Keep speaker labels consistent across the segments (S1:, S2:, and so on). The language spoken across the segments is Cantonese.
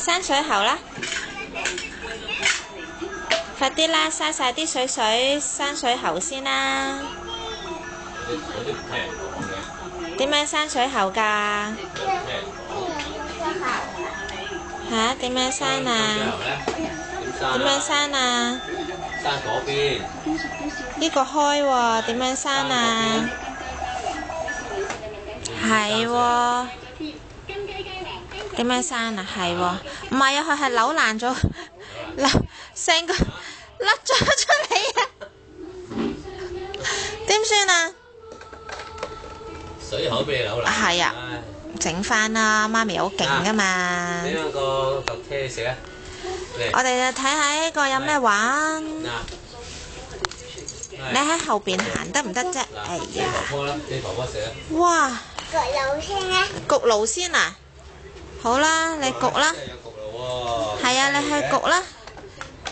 S1: 山水喉啦，快啲啦，嘥晒啲水山水喉先啦。點樣山水喉㗎？嚇？點樣山啊？點樣山啊？
S2: 山嗰邊。
S1: 呢個開喎，點樣山啊？係喎。點樣生啊？係喎，唔係啊，佢係扭爛咗，成個甩咗出嚟啊！點算啊？
S2: 水口俾你扭爛。
S1: 係啊，整翻啦，媽咪好勁噶嘛。
S2: 你兩個搭車食啊！
S1: 我哋就睇下呢個有咩玩。你喺後邊行得唔得啫？哎呀！
S2: 你婆婆食啊！
S1: 哇！
S3: 焗爐先啦。
S1: 焗爐先啊！好啦，你焗啦。係啊，你去焗啦。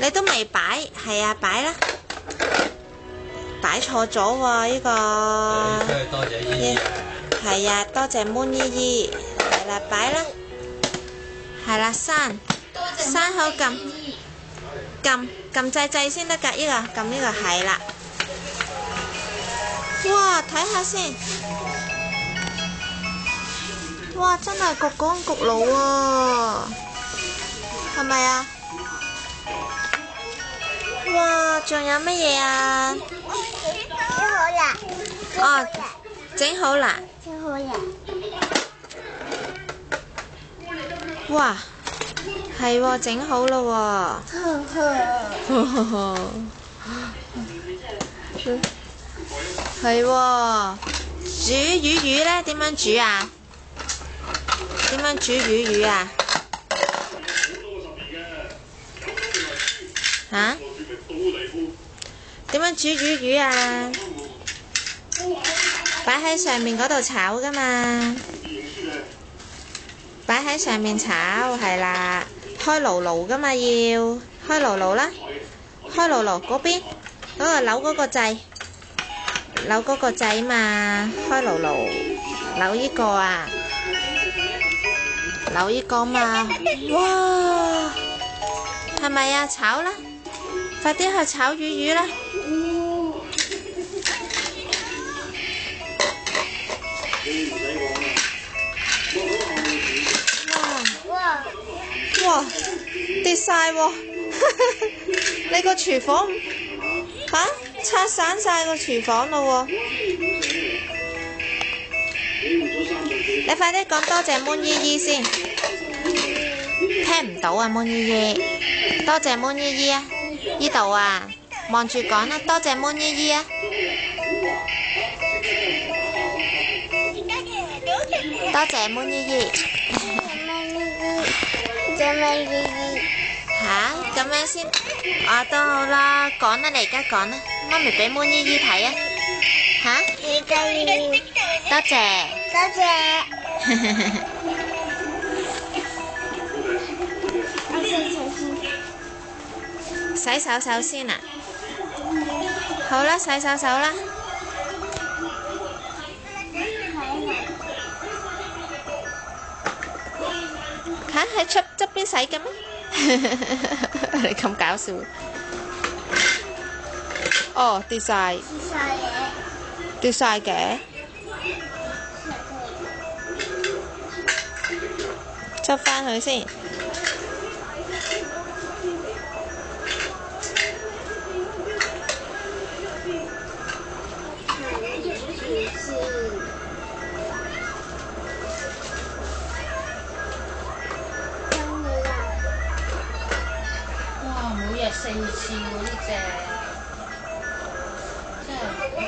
S1: 你都未擺，係啊，擺啦。擺錯咗喎，呢個。
S2: 多謝姨姨啊。
S1: 係啊，多謝 moon 姨姨。係啦，擺啦。係啦，閂口撳掣先得㗎，呢個撳呢個係啦。哇，睇下先。哇！真係焗乾焗爐喎，係咪啊？哇！仲有乜嘢啊？
S3: 整好啦。
S1: 哦，整好啦。
S3: 整好啦。
S1: 哇！係喎，整好啦喎。係喎，煮魚呢？點樣煮啊？點樣煮魚啊？嚇？點樣煮魚啊？擺喺上面嗰度炒㗎嘛？擺喺上面炒係啦，開爐㗎嘛要開爐啦，開爐嗰邊嗰個扭嗰個掣，扭嗰個掣嘛，開爐扭呢個啊！扭呢個嘛，哇，係咪啊？炒啦，快啲去炒魚啦！哇，跌晒喎！你個廚房拆散晒個廚房咯喎！你快啲講多謝 moon 姨姨先，聽唔到啊 moon 姨姨，多謝 moon 姨姨啊，呢度啊，望住講啦，多謝 moon 姨姨啊，多謝 moon 姨姨。吓？咁樣先，都好啦，講啦，你而家講啦，媽咪俾 moon 姨姨睇啊，吓？多謝。
S3: 多謝。
S1: 洗手先啊！好啦，洗手啦。嚇，喺側邊洗嘅咩？你咁搞笑。哦，跌晒。跌晒嘅。執返佢先。
S4: 哇！每日4次喎呢隻，真係好過癮。